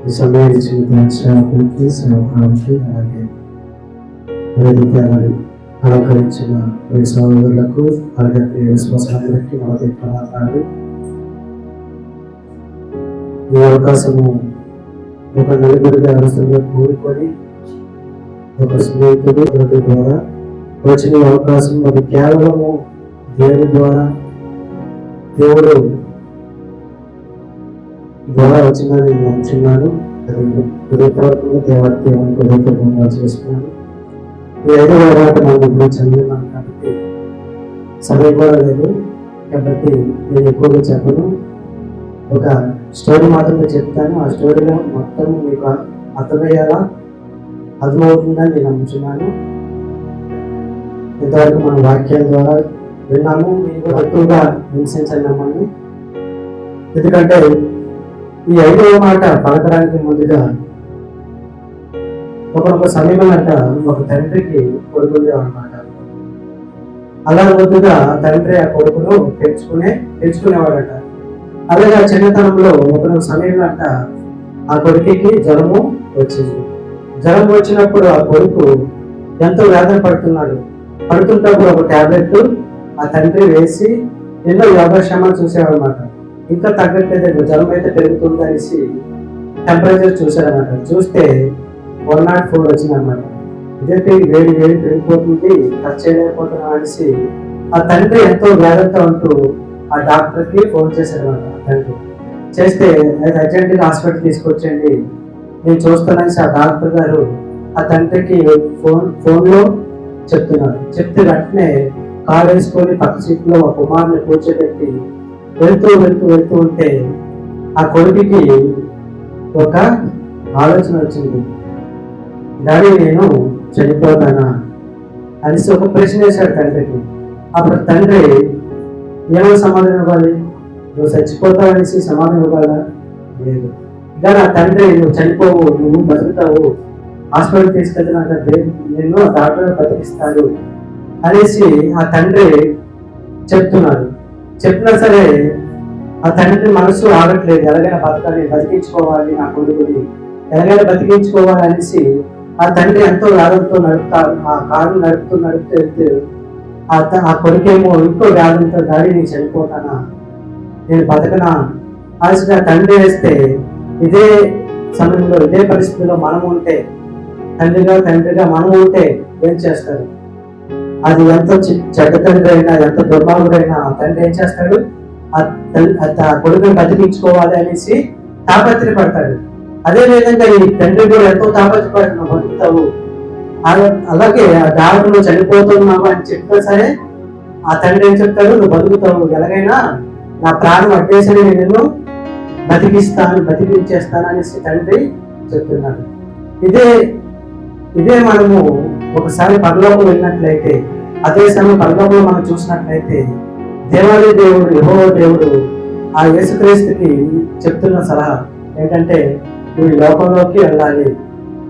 ఈ సమయం ఇచ్చిన సేవకులకి సేవకులకి అలాగే వేదికలను అలంకరించిన సహోదరులకు అలాగే విశ్వాసాలకి నలభై ప్రమాదాలు. ఈ అవకాశము ఒక నలుగురిగా అవసరంగా కూడుకొని ఒక స్నేహితుడు ద్వారా వచ్చిన అవకాశం అది కేవలము దేవుని ద్వారా దేవుడు ద్వారా వచ్చిందని నేను నమ్ముతున్నాను. అది హృదయపూర్వకంగా దేవుని హృదయపూర్వకంగా చేస్తున్నాను. ఈ 5వ మాట మనం ఇప్పుడు చదివినాం కాబట్టి సమయం కూడా లేదు కాబట్టి నేను ఎక్కువగా చెప్పను. ఒక స్టోరీ మాత్రమే చెప్తాను. ఆ స్టోరీలో మొత్తం మీకు అర్థమయ్యేలా అర్థమవుతుందని నేను నమ్ముతున్నాను. ఇంతవరకు మన వాక్యాల ద్వారా విన్నాము. మీరు ఎక్కువగా హింసించండి. ఎందుకంటే ఈ 5వ మాట పలకడానికి ముందుగా ఒక సమయం అంట ఒక తండ్రికి కొడుకుంది అనమాట. అలా ముందుగా తండ్రి ఆ కొడుకును పెంచుకునేవాడట. అలాగే చిన్నతనంలో ఒక సమయం అంట ఆ కొడుకుకి జ్వరము వచ్చింది. జ్వరం వచ్చినప్పుడు ఆ కొడుకు ఎంతో వేదన పడుతుంటప్పుడు ఒక టాబ్లెట్ ఆ తండ్రి వేసి ఎన్నో యోగాక్షేమాలు చూసేవాడనమాట. ఇంకా తగ్గట్లేదు, జ్వరం అయితే పెరుగుతుంది అనేసి టెంపరేచర్ చూశారనమాట. చూస్తే 104 వచ్చిందనమాట. ఇదైతే వేడి పెరిగిపోతుంది, టచ్ చేయలేకపోతున్నా అనేసి ఆ తండ్రి ఎంతో వేదంతో ఉంటూ ఆ డాక్టర్కి ఫోన్ చేశారనమాట. ఆ తండ్రి చేస్తే అయితే అర్జెంటుగా హాస్పిటల్ తీసుకొచ్చండి, నేను చూస్తానని ఆ డాక్టర్ గారు ఆ తండ్రికి ఫోన్లో చెప్తున్నారు. చెప్తే వెంటనే కారు వేసుకొని పక్క సీట్లో ఆ కుమారుని కూర్చోబెట్టి వెళ్తూ ఉంటే ఆ కొడుకుకి ఒక ఆలోచన వచ్చింది. డాడీ నేను చనిపోతానా అనేసి ఒక ప్రశ్న వేశాడు తండ్రికి. అప్పుడు తండ్రి ఏమో సమాధానం ఇవ్వాలి? నువ్వు చచ్చిపోతావు అనేసి సమాధానం ఇవ్వాలా? లేదు. కానీ ఆ తండ్రి నువ్వు చనిపోవు, నువ్వు బతుకుతావు, హాస్పిటల్ తీసుకెళ్తున్నా నేను డాక్టర్ బతికిస్తాడు అనేసి ఆ తండ్రి చెప్తున్నారు. చెప్పినా సరే ఆ తండ్రి మనసు ఆగట్లేదు. ఎలాగైనా బతికించుకోవాలి, నా కొడుకుని ఎలాగైనా బతికించుకోవాలి అనేసి ఆ తండ్రి ఎంతో వేదంతో ఆ కారు నడుపుతూ వెళ్తూ ఆ కొడుకేమో ఇంకో వేదంతో డాడీ నేను చనిపోతానా, నేను బతకనా అనేసి ఆ తండ్రి వేస్తే ఇదే సమయంలో ఇదే పరిస్థితిలో మనం ఉంటే తండ్రిగా మనం ఉంటే ఏం చేస్తారు? అది ఎంత చెడ్డ తండ్రి అయినా ఎంత దుర్మార్గుడైనా ఆ తండ్రి ఏం చేస్తాడు? ఆ కొడుకుని బతికించుకోవాలి అనేసి తాపత్రపడతాడు. అదే విధంగా ఈ తండ్రి కూడా ఎంతో తాపత్రపడుతున్నావు, బతుకుతావు. అలాగే ఆ డాక్టర్ నువ్వు చనిపోతున్నావు అని చెప్పినా సరే ఆ తండ్రి ఏం చెప్తాడు? నువ్వు బతుకుతావు, ఎలాగైనా నా ప్రాణం అడ్డేసరి నేను బతికించేస్తాను అనేసి తండ్రి చెప్తున్నాడు. ఇదే మనము ఒకసారి పరలోకం వెళ్ళినట్లయితే, అదే సమయం పరలోకంలో మనం చూసినట్లయితే దేవాది దేవుడు యెహోవా దేవుడు ఆ యేసుక్రీస్తుకి చెప్తున్న సలహా ఏంటంటే, నువ్వు ఈ లోకంలోకి వెళ్ళాలి,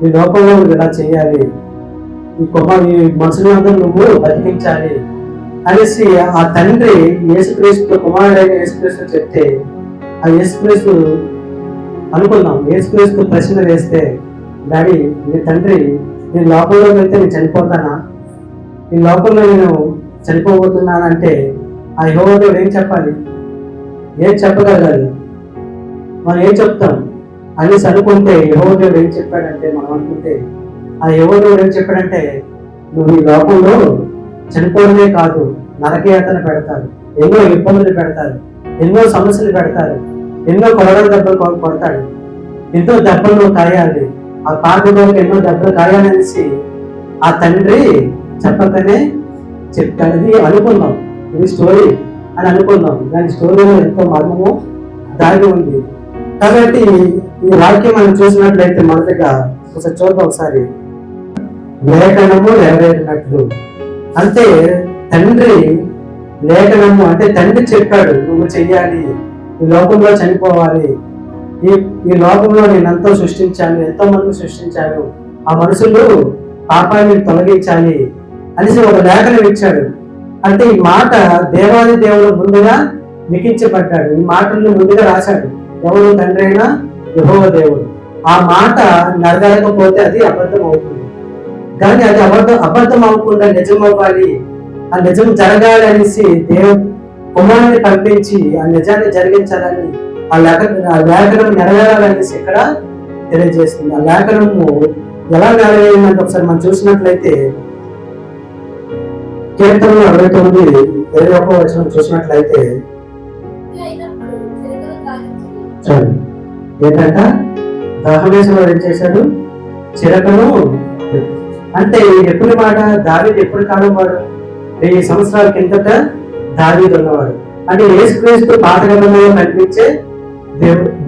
ఈ లోకంలో నువ్వు ఇలా చేయాలి, ఈ మనుషులందరూ నువ్వు బతికించాలి అనేసి ఆ తండ్రి యేసుక్రీస్తు కుమారుడైన యేసుక్రీస్తు చెప్తే ఆ యేసుక్రీస్తు అనుకున్నాం. యేసుక్రీస్తు ప్రశ్న వేస్తే, డాడీ నీ తండ్రి నేను లోకంలోకి వెళ్తే నేను చనిపోతానా, ఈ లోకంలో నేను చనిపోబోతున్నానంటే ఆ యెహోవా దేవుడు ఏం చెప్పాలి? ఏం చెప్పగలగాలి? మనం ఏం చెప్తాం అనేసి అనుకుంటే యెహోవా దేవుడు ఏం చెప్పాడంటే, మనం అనుకుంటే ఆ యెహోవా దేవుడు ఏం చెప్పాడంటే, నువ్వు ఈ లోకంలో చనిపోవడమే కాదు, నరకయాతన పెడతారు, ఎన్నో ఇబ్బందులు పెడతారు, ఎన్నో సమస్యలు పెడతారు, ఎన్నో కొరడాల దెబ్బలు కొడతాడు, ఎన్నో దెబ్బలు కాయాలి, ఆ పాటలోకి ఎన్నో దెబ్బలు కాయాలనేసి ఆ తండ్రి చెప్పకనే చెప్తాడు. అది అనుకుందాం, ఇది స్టోరీ అని అనుకుందాం, దాని స్టోరీలో ఎంతో మర్మము దాగి ఉంది. కాబట్టి ఈ వాక్యం మనం చూసినట్లయితే మొదటగా ఒకసారి చూద్దాం. ఒకసారి లేఖనము నెరవేరినట్లు అంటే తండ్రి లేఖనము అంటే తండ్రి చెప్పాడు నువ్వు చెయ్యాలి, ఈ లోకంలో చనిపోవాలి, ఈ లోకంలో నేను ఎంతో సృష్టించాను, ఎంతో మంది సృష్టించాను, ఆ మనుషులు పాపాన్ని తొలగించాలి అనేసి ఒక లేఖనం ఇచ్చాడు. అంటే ఈ మాట దేవాది దేవుడు ముందుగా లిఖించబడ్డాడు, ఈ మాటలను ముందుగా రాశాడు. ఎవరు? తండ్రి అయిన యెహోవా దేవుడు. ఆ మాట నెరవేరకపోతే అది అబద్ధం అవుతుంది. కానీ అది అబద్ధం అవ్వకుండా నిజం అవ్వాలి, ఆ నిజం జరగాలి అనేసి కుమారుని పంపించి ఆ నిజాన్ని జరిగించాలని, ఆ లేఖనం నెరవేరాలనేసి ఇక్కడ తెలియజేస్తుంది. ఆ లేఖనము ఎలా నెరవేరిందంటే ఒకసారి మనం చూసినట్లయితే కీర్తనలు 69:21 చూసినట్లయితే ఏంటంట? దాహమేశ్వరుడు ఏం చేశాడు? చిరకను. అంటే ఎప్పుడు మాట? దావీదు ఎప్పుడు కాలం వాడు? 1000 సంవత్సరాల కిందట దావీదు ఉన్నవాడు. అంటే యేసుక్రీస్తు పాతకాలంలో కనిపించే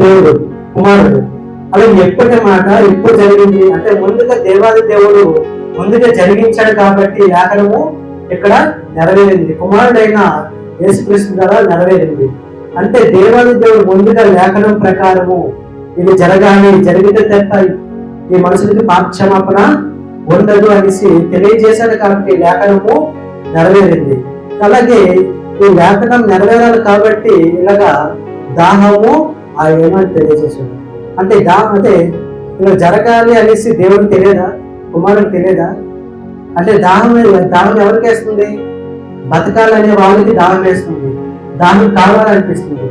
దేవుడు కుమారుడు. అలాగే ఎప్పటి మాట ఎప్పుడు జరిగింది అంటే ముందుగా దేవాది దేవుడు ముందుగా జరిగించాడు కాబట్టి లేఖనము ఇక్కడ నెరవేరింది. కుమారుడైన యేసుక్రీస్తు ద్వారా నెరవేరింది. అంటే దేవాది దేవుడు ముందుగా లేఖనం ప్రకారము ఇది జరగాలి, జరిగితే తప్ప ఈ మనుషులకి పాపక్షమాపణ ఉండదు అనేసి తెలియజేశాడు కాబట్టి లేఖనము నెరవేరింది. అలాగే ఈ లేఖనం నెరవేరాలి కాబట్టి ఇలాగా దాహము ఆ ఏమని తెలియజేశాడు. అంటే అంటే ఇలా జరగాలి అనేసి దేవుడికి తెలియదా? కుమారుడికి తెలియదా? అంటే దాహం ఎవరికి వేస్తుంది? బతకాలనే వాళ్ళకి దాహం వేస్తుంది, దాహం కావాలనిపిస్తుంది.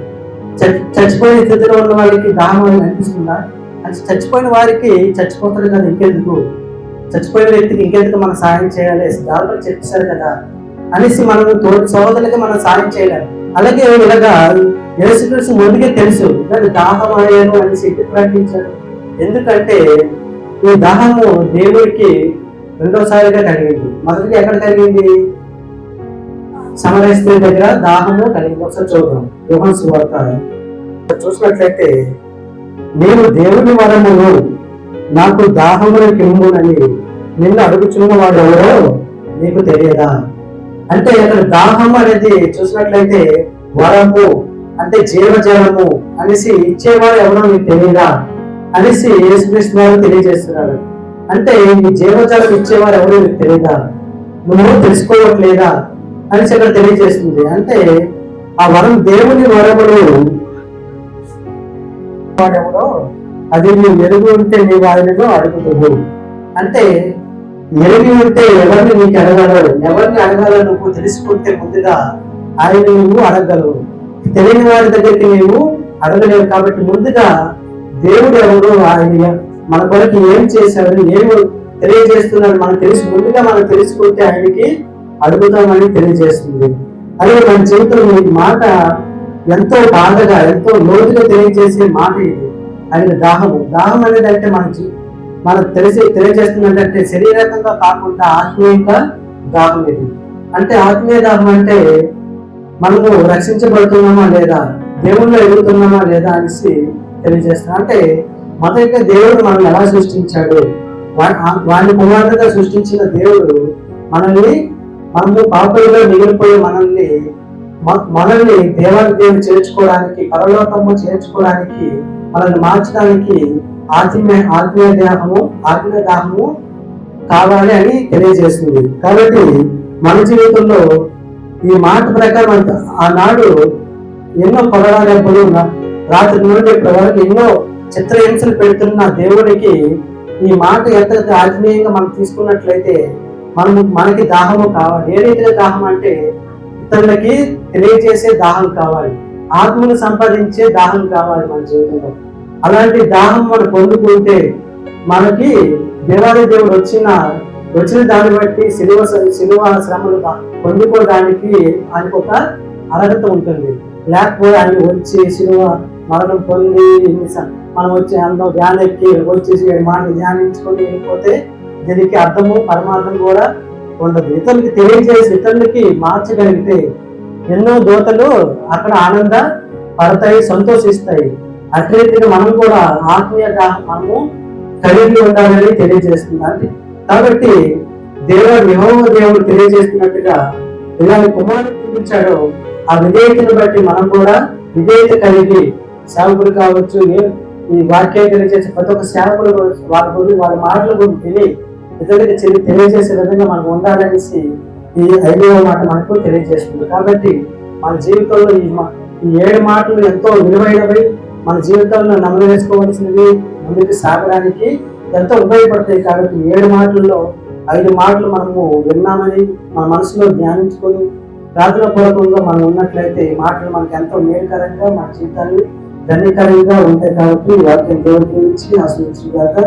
చచ్చిపోయిన స్థితిలో ఉన్న వాళ్ళకి దాహం అనిపిస్తుందా? అంటే చచ్చిపోయిన వారికి చచ్చిపోతాడు కదా, ఇంకెందుకు చచ్చిపోయిన వ్యక్తికి ఇంకెందుకు మనం సాయం చేయాలి? దాదాపు చెప్పేశారు కదా అనేసి మనం తోటి సోదరులకి మనం సాయం చేయలేము. అలాగే ఇలాగా యేసుక్రీస్తు ముందుకే తెలుసు దాన్ని దాహం అయ్యాను అనేసి ప్రకటించాడు. ఎందుకంటే ఈ దాహము దేవుడికి రెండోసారిగా కలిగింది. మొదటిగా ఎక్కడ కలిగింది? సమరయ స్త్రీ దగ్గర దాహము కలిగింది. ఒకసారి చూద్దాం యోహాను సువార్త చూసినట్లయితే, నేను దేవుని వరమును నాకు దాహములకు ఇమ్మునని నిన్ను అడుగుచున్న వాడు ఎవరో నీకు తెలియదా? అంటే అక్కడ దాహం అనేది చూసినట్లయితే వరము అంటే జీవజలము అనేసి ఇచ్చేవాడు ఎవరో నీకు తెలియదా అనేసి యేసుక్రీస్తు వారు తెలియజేస్తున్నారు. అంటే ఈ జీవజలం ఇచ్చేవారు ఎవరో నీకు తెలియదా, నువ్వు తెలుసుకోవట్లేదా అనేసి ఇక్కడ తెలియజేస్తుంది. అంటే ఆ వరం దేవుని వరములు వాడెవడో అది నువ్వు ఎరుగు ఉంటే నీ వారిలో అడుగుతువు. అంటే ఎరిగి ఉంటే ఎవరిని నీకు అడగలవు, ఎవరిని అడగాలో నువ్వు తెలుసుకుంటే ముందుగా ఆయన నువ్వు అడగలవు. తెలియని వారి దగ్గరికి నీవు అడగలేవు. కాబట్టి ముందుగా దేవుడు ఎవరు, ఆయన మన కొరకు ఏం చేశాడు, ఏమి తెలియజేస్తున్నాడు ముందుగా మనం తెలుసుకుంటే ఆయనకి అడుగుతామని తెలియజేస్తుంది. అలాగే మన జీవితంలో ఈ మాట ఎంతో బాధగా ఎంతో లోతుగా తెలియజేసే మాట ఇది. ఆయన దాహం అనేది అంటే మనకు తెలియజేస్తుందంటే శరీరకంగా కాకుండా ఆత్మీయంగా దాహం ఇది. అంటే ఆత్మీయ దాహం అంటే మనము రక్షించబడుతున్నామా లేదా, దేవుళ్ళు ఎదుగుతున్నామా లేదా అనేసి తెలియజేస్తున్నాం. అంటే మొదటిగా దేవుడు మనం ఎలా సృష్టించాడు, వాడిని కుమారుడుగా సృష్టించిన దేవుడు మనము పాపలుగా మిగిలిపోయి మనల్ని దేవాది దేవుడు చేర్చుకోవడానికి, పరలోకము చేర్చుకోవడానికి, మనల్ని మార్చడానికి ఆత్మీయ దాహము కావాలి అని తెలియజేస్తుంది. కాబట్టి మన జీవితంలో ఈ మాట ప్రకారం ఆనాడు ఎన్నో కొరడాడప్పుడు రాత్రి నుండి ఇప్పటి వరకు ఎన్నో చిత్రహింసలు పెడుతున్న దేవుడికి ఈ మాట ఎంత ఆత్మీయంగా మనం తీసుకున్నట్లయితే మనకి దాహము కావాలి. ఏ రీతిగా దాహం అంటే ఇతరులకి తెలియజేసే దాహం కావాలి, ఆత్మను సంపాదించే దాహం కావాలి మన జీవితంలో. అలాంటి దాహం మనం పొందుకుంటే మనకి దేవాది దేవుడు వచ్చిన దాన్ని బట్టి సిలువ శ్రమలు పొందుకోవడానికి ఆయనకు ఒక అర్హత ఉంటుంది. లేకపోతే ఆయన వచ్చి సిలువ మరణం పొంది మనం వచ్చి అందరం ధ్యానం ఎక్కి వచ్చేసి మాటలు ధ్యానించుకొని వెళ్ళిపోతే దీనికి అర్థము పరమార్థం కూడా ఉండదు. ఇతరులకి తెలియజేసి ఇతరులకి మార్చగలిగితే ఎన్నో దోతలు అక్కడ ఆనంద పడతాయి, సంతోషిస్తాయి. అట్లయితే మనం కూడా ఆత్మీయ మనము కలిగి ఉండాలని తెలియజేస్తుంది. కాబట్టి యెహోవా దేవుడు తెలియజేస్తున్నట్టుగా ఇలా కుమారుడు చూపించాడో ఆ విధేయతను బట్టి మనం కూడా విధేయత కలిగి సేవకులు కావచ్చు, ఈ వాక్యాన్ని తెలియజేసే ప్రతి ఒక్క సేవకులు వాళ్ళ మాటలు విని ఇతరులకి తెలియజేసే విధంగా మనం ఉండాలనేసి ఈ 5వ మాట మనకు తెలియజేస్తుంది. కాబట్టి మన జీవితంలో ఈ 7 మాటలు ఎంతో విలువైనవి, మన జీవితంలో నమలు వేసుకోవాల్సినవి ముందుకు సాగడానికి ఎంతో ఉపయోగపడతాయి. కాబట్టి 7 మాటల్లో 5 మాటలు మనము విన్నామని మన మనసులో ధ్యానించుకొని ప్రార్థన పూర్వకంగా మనం ఉన్నట్లయితే ఈ మాటలు మనకు ఎంతో మేలుకరంగా మన జీవితాన్ని ధన్యకరంగా ఉంటాయి. కాబట్టి ఈ వాక్యం దేవుడి గురించి ఆశీర్వదించుగాక.